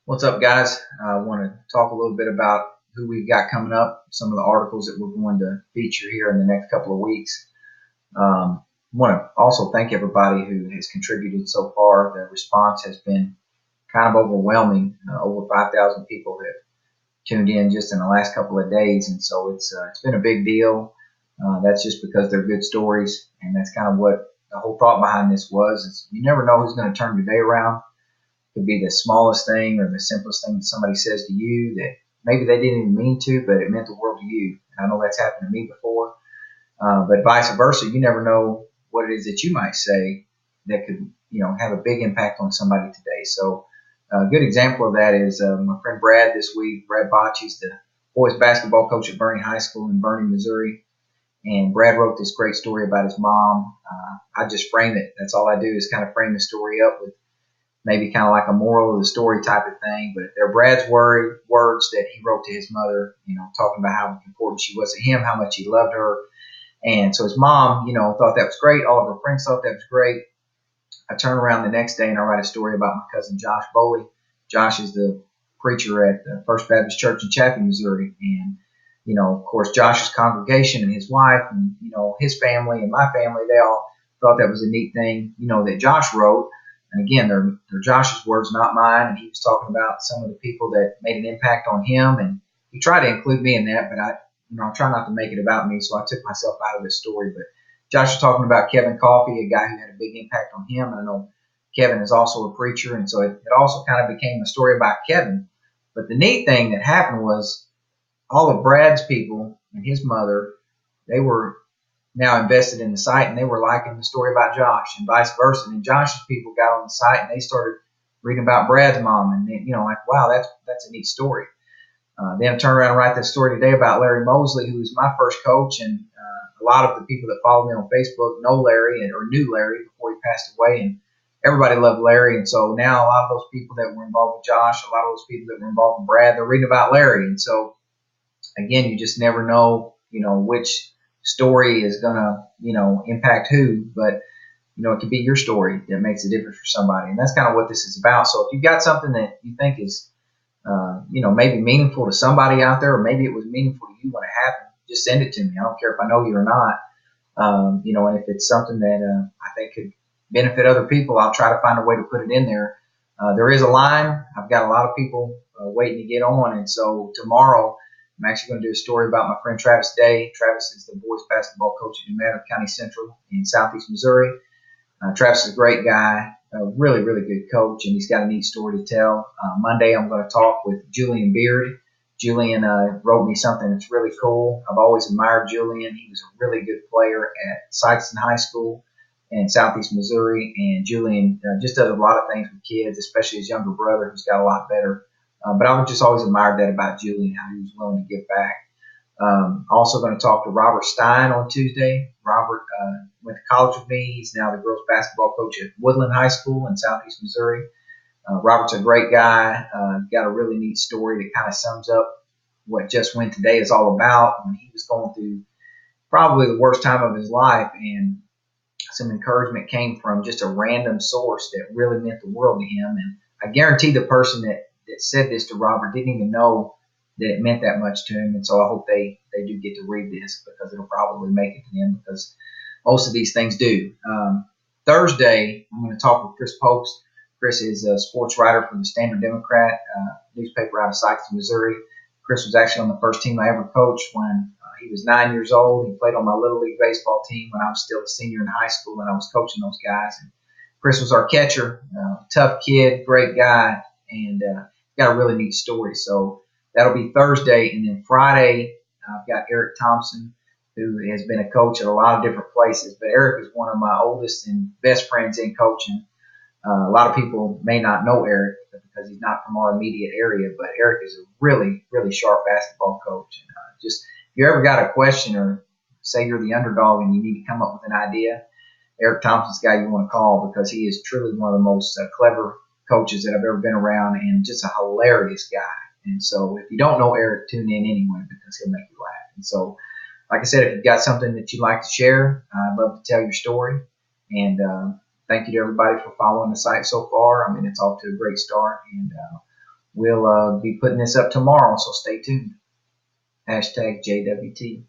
What's up, guys? I want to talk a little bit about who we've got coming up, some of the articles that we're going to feature here in the next couple of weeks. I want to also thank everybody who has contributed so far. The response has been kind of overwhelming. Over 5,000 people have tuned in just in the last couple of days, and so it's been a big deal. That's just because they're good stories, and that's kind of what the whole thought behind this was. Is you never know who's going to turn your day around. Could be the smallest thing or the simplest thing that somebody says to you that maybe they didn't even mean to, but it meant the world to you. And I know that's happened to me before. But vice versa, you never know what it is that you might say that could, have a big impact on somebody today. So a good example of that is my friend Brad this week. Brad Botch, he's the boys basketball coach at Bernie High School in Bernie, Missouri. And Brad wrote this great story about his mom. I just frame it. That's all I do is kind of frame the story up with maybe kind of like a moral of the story type of thing. But they're Brad's words that he wrote to his mother, talking about how important she was to him, how much he loved her. And so his mom, thought that was great. All of her friends thought that was great. I turn around the next day and I write a story about my cousin Josh Boley. Josh is the preacher at the First Baptist Church in Chaffee, Missouri. And, of course, Josh's congregation and his wife and, his family and my family, they all thought that was a neat thing, that Josh wrote. And again, they're Josh's words, not mine. And he was talking about some of the people that made an impact on him. And he tried to include me in that, but I try not to make it about me. So I took myself out of this story. But Josh was talking about Kevin Coffey, a guy who had a big impact on him. And I know Kevin is also a preacher. And so it also kind of became a story about Kevin. But the neat thing that happened was all of Brad's people and his mother, they were now invested in the site, and they were liking the story about Josh, and vice versa. And Josh's people got on the site, and they started reading about Brad's mom, and wow, that's a neat story. Then I turned around and write this story today about Larry Mosley, who was my first coach, and a lot of the people that follow me on Facebook know Larry or knew Larry before he passed away, and everybody loved Larry. And so now a lot of those people that were involved with Josh, a lot of those people that were involved with Brad, they're reading about Larry. And so again, you just never know, which story is going to, impact who, but, it could be your story that makes a difference for somebody. And that's kind of what this is about. So if you've got something that you think is, maybe meaningful to somebody out there, or maybe it was meaningful to you when it happened, just send it to me. I don't care if I know you or not. And if it's something that I think could benefit other people, I'll try to find a way to put it in there. There is a line. I've got a lot of people waiting to get on. And so tomorrow, I'm actually going to do a story about my friend Travis Day. Travis is the boys basketball coach at New Madrid County Central in Southeast Missouri. Travis is a great guy, a really, really good coach, and he's got a neat story to tell. Monday, I'm going to talk with Julian Beard. Julian wrote me something that's really cool. I've always admired Julian. He was a really good player at Sykeston High School in Southeast Missouri, and Julian just does a lot of things with kids, especially his younger brother, who's got a lot better. But I've just always admired that about Julian, how he was willing to give back. Also going to talk to Robert Stein on Tuesday. Robert went to college with me. He's now the girls basketball coach at Woodland High School in Southeast Missouri. Robert's a great guy. Got a really neat story that kind of sums up what Just Win Today is all about. When he was going through probably the worst time of his life, and some encouragement came from just a random source that really meant the world to him. And I guarantee the person that said this to Robert didn't even know that it meant that much to him. And so I hope they do get to read this, because it'll probably make it to them, because most of these things do. Thursday, I'm going to talk with Chris Post. Chris is a sports writer for the Standard Democrat newspaper out of Sykeston, Missouri. Chris was actually on the first team I ever coached when he was 9 years old. He played on my Little League baseball team when I was still a senior in high school, and I was coaching those guys. And Chris was our catcher, tough kid, great guy, and got a really neat story. So that'll be Thursday. And then Friday, I've got Eric Thompson, who has been a coach at a lot of different places. But Eric is one of my oldest and best friends in coaching. A lot of people may not know Eric because he's not from our immediate area, but Eric is a really, really sharp basketball coach. And just if you ever got a question, or say you're the underdog and you need to come up with an idea, Eric Thompson's the guy you want to call, because he is truly one of the most clever coaches that I've ever been around, and just a hilarious guy. And so if you don't know Eric, tune in anyway, because he'll make you laugh. And so, like I said, if you've got something that you'd like to share, I'd love to tell your story. And thank you to everybody for following the site so far. I mean, it's off to a great start. And we'll be putting this up tomorrow, so stay tuned. Hashtag JWT.